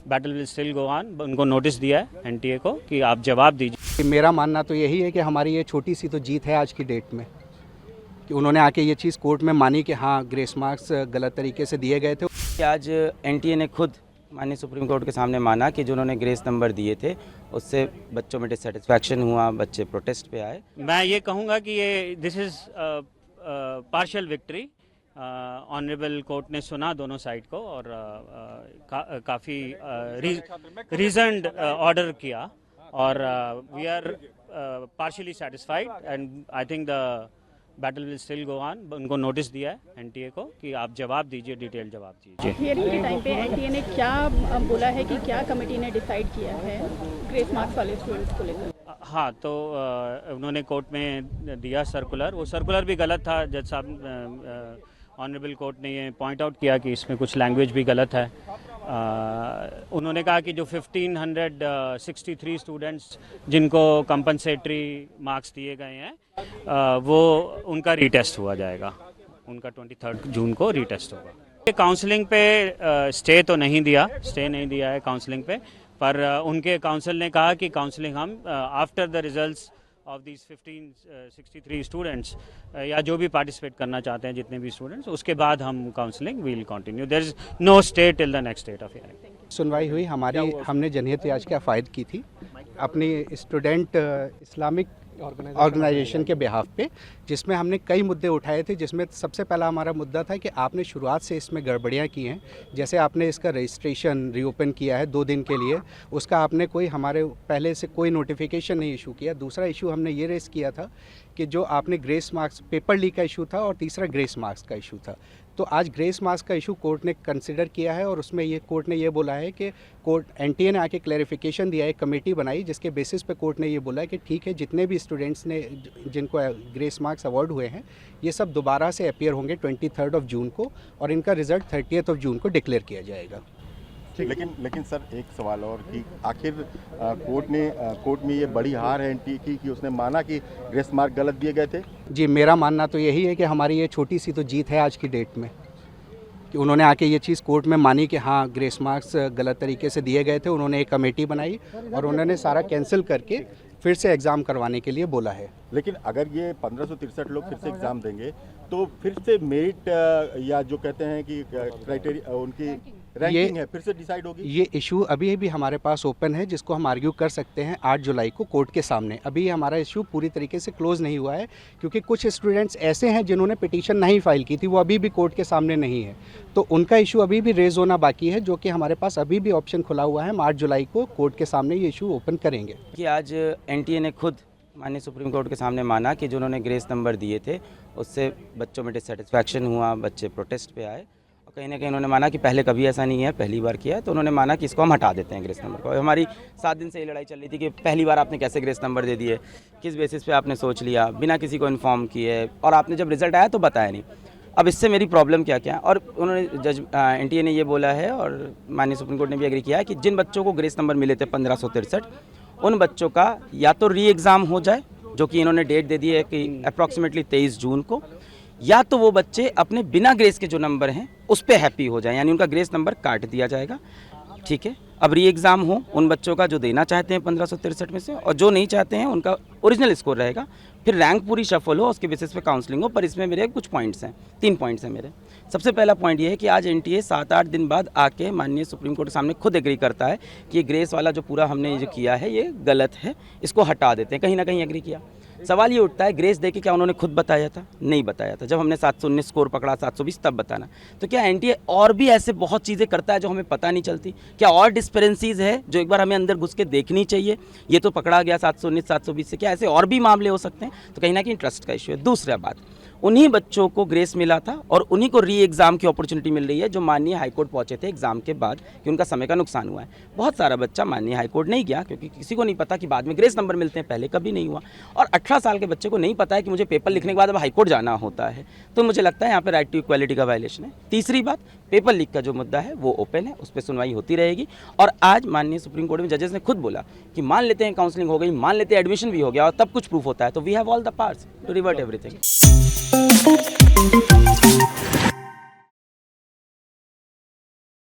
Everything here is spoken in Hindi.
Battle will still go on. उनको नोटिस दिया है एनटीए को कि आप जवाब दीजिए। मेरा मानना तो यही है कि हमारी ये छोटी सी तो जीत है आज की डेट में, कि उन्होंने आके ये चीज़ कोर्ट में मानी कि हाँ ग्रेस मार्क्स गलत तरीके से दिए गए थे। आज एनटीए ने खुद माननीय सुप्रीम कोर्ट के सामने माना कि जो उन्होंने ग्रेस नंबर दिए थे उससे बच्चों में डिससेटिस्फैक्शन हुआ, बच्चे प्रोटेस्ट पे आए। मैं ये कहूँगा कि ये this is partial victory. Honourable court ने सुना दोनों साइड को और काफ़ी रीजन्ड ऑर्डर किया और we are partially satisfied and I think the battle will still go on. उनको नोटिस दिया है एनटीए को कि आप जवाब दीजिए, डिटेल जवाब दीजिए। हियरिंग के टाइम पे एनटीए ने क्या बोला है कि क्या कमेटी ने डिसाइड किया है ग्रेस मार्क्स वाले स्टूडेंट्स को लेकर? हाँ, तो उन्होंने कोर्ट में दिया सर्कुलर। वो सर्कुलर भी गलत था। जज साहब ऑनरेबल कोर्ट ने ये पॉइंट आउट किया कि इसमें कुछ लैंग्वेज भी गलत है। उन्होंने कहा कि जो 1563 स्टूडेंट्स जिनको कंपनसेटरी मार्क्स दिए गए हैं वो उनका रीटेस्ट हुआ जाएगा। उनका 23 जून को रीटेस्ट होगा। काउंसलिंग पे स्टे तो नहीं दिया, स्टे नहीं दिया है काउंसलिंग पे, पर उनके काउंसिल ने कहा कि काउंसलिंग हम after the results of these 1563 students या जो भी पार्टिसिपेट करना चाहते हैं जितने भी स्टूडेंट्स, उसके बाद हम counselling will continue. There is no stay till the next date of hearing. सुनवाई हुई हमारी, हमने जनहित याचिका फाइल की थी अपनी स्टूडेंट इस्लामिक ऑर्गेनाइजेशन के बिहाफ पे, जिसमें हमने कई मुद्दे उठाए थे। जिसमें सबसे पहला हमारा मुद्दा था कि आपने शुरुआत से इसमें गड़बड़ियाँ की हैं। जैसे आपने इसका रजिस्ट्रेशन रीओपन किया है 2 दिन के लिए, उसका आपने कोई हमारे पहले से कोई नोटिफिकेशन नहीं इशू किया। दूसरा इशू हमने ये रेस किया था कि जो आपने ग्रेस मार्क्स पेपर लीक का इशू था और तीसरा ग्रेस मार्क्स का इशू था। तो आज ग्रेस मार्क्स का इशू कोर्ट ने कंसिडर किया है और उसमें ये कोर्ट ने ये बोला है कि कोर्ट एनटीए ने आके क्लैरिफिकेशन दिया है, कमेटी बनाई जिसके बेसिस पे कोर्ट ने ये बोला है कि ठीक है, जितने भी स्टूडेंट्स ने जिनको ग्रेस मार्क्स अवार्ड हुए हैं ये सब दोबारा से अपीयर होंगे 23 जून को और इनका रिजल्ट 30 जून को डिक्लेयर किया जाएगा। लेकिन सर एक सवाल और कि आखिर कोर्ट में ये बड़ी हार है एनटीए की कि उसने माना कि ग्रेस मार्क गलत दिए गए थे। जी, मेरा मानना तो यही है कि हमारी ये छोटी सी तो जीत है आज की डेट में, कि उन्होंने आके ये चीज़ कोर्ट में मानी कि हाँ ग्रेस मार्क्स गलत तरीके से दिए गए थे। उन्होंने एक कमेटी बनाई और उन्होंने सारा कैंसिल करके फिर से एग्ज़ाम करवाने के लिए बोला है। लेकिन अगर ये 1563 लोग फिर से एग्ज़ाम देंगे तो फिर से मेरिट या जो कहते हैं कि क्राइटेरिया उनकी रैंकिंग है फिर से डिसाइड होगी। ये इशू अभी भी हमारे पास ओपन है जिसको हम आर्ग्यू कर सकते हैं 8 जुलाई को कोर्ट के सामने। अभी हमारा इशू पूरी तरीके से क्लोज नहीं हुआ है क्योंकि कुछ स्टूडेंट्स ऐसे हैं जिन्होंने पिटीशन नहीं फाइल की थी, वो अभी भी कोर्ट के सामने नहीं है। तो उनका इशू अभी भी रेज होना बाकी है, जो कि हमारे पास अभी भी ऑप्शन खुला हुआ है। हम 8 जुलाई को कोर्ट के सामने ये इशू ओपन करेंगे। कि आज एनटीए ने खुद माननीय सुप्रीम कोर्ट के सामने माना कि जो उन्होंने ग्रेस नंबर दिए थे उससे बच्चों में डिससेटिस्फैक्शन हुआ, बच्चे प्रोटेस्ट पे आए और कहीं ना कहीं उन्होंने माना कि पहले कभी ऐसा नहीं है, पहली बार किया है। तो उन्होंने माना कि इसको हम हटा देते हैं ग्रेस नंबर को। हमारी 7 दिन से ये लड़ाई चल रही थी कि पहली बार आपने कैसे ग्रेस नंबर दे दिए, किस बेसिस पे आपने सोच लिया, बिना किसी को इन्फॉर्म किए, और आपने जब रिजल्ट आया तो बताया नहीं। अब इससे मेरी प्रॉब्लम क्या क्या, और उन्होंने जज एनटीए ने ये बोला है और माननीय सुप्रीम कोर्ट ने भी एग्री किया है कि जिन बच्चों को ग्रेस नंबर मिले थे 1563, उन बच्चों का या तो री एग्ज़ाम हो जाए, जो कि इन्होंने डेट दे दी है कि अप्रॉक्सीमेटली 23 जून को, या तो वो बच्चे अपने बिना ग्रेस के जो नंबर हैं उस पर हैप्पी हो जाए, यानी उनका ग्रेस नंबर काट दिया जाएगा। ठीक है, अब री एग्ज़ाम हो उन बच्चों का जो देना चाहते हैं 1563 में से, और जो नहीं चाहते हैं उनका ओरिजिनल स्कोर रहेगा। फिर रैंक पूरी शफल हो, उसके बेसिस पे काउंसलिंग हो। पर इसमें मेरे कुछ पॉइंट्स हैं, 3 पॉइंट्स हैं मेरे। सबसे पहला पॉइंट ये है कि आज एनटीए 7-8 दिन बाद आके माननीय सुप्रीम कोर्ट के सामने खुद एग्री करता है कि ये ग्रेस वाला जो पूरा हमने जो किया है ये गलत है, इसको हटा देते हैं। कहीं ना कहीं एग्री किया। सवाल ये उठता है ग्रेस दे के क्या उन्होंने खुद बताया था? नहीं बताया था। जब हमने 719 स्कोर पकड़ा, 720 तब बताना। तो क्या एनटीए और भी ऐसे बहुत चीज़ें करता है जो हमें पता नहीं चलती? क्या और डिस्पेरेंसीज है जो एक बार हमें अंदर घुस के देखनी चाहिए? ये तो पकड़ा गया 719 720 से, क्या ऐसे और भी मामले हो सकते हैं? तो कहीं ना कहीं ट्रस्ट का इशू है। दूसरा बात, उन्हीं बच्चों को ग्रेस मिला था और उन्हीं को री एग्ज़ाम की अपॉर्चुनिटी मिल रही है जो माननीय हाईकोर्ट पहुंचे थे एग्ज़ाम के बाद कि उनका समय का नुकसान हुआ है। बहुत सारा बच्चा माननीय हाईकोर्ट नहीं गया क्योंकि किसी को नहीं पता कि बाद में ग्रेस नंबर मिलते हैं, पहले कभी नहीं हुआ। और 18 साल के बच्चे को नहीं पता है कि मुझे पेपर लिखने के बाद अब हाईकोर्ट जाना होता है। तो मुझे लगता है यहाँ पर राइट टू इक्वालिटी का वायलेशन है। तीसरी बात, पेपर लीक का जो मुद्दा है वो ओपन है, उस पर सुनवाई होती रहेगी। और आज माननीय सुप्रीम कोर्ट में जजेस ने खुद बोला कि मान लेते हैं काउंसलिंग हो गई, मान लेते हैं एडमिशन भी हो गया और तब कुछ प्रूफ होता है, तो we have all the powers to revert everything.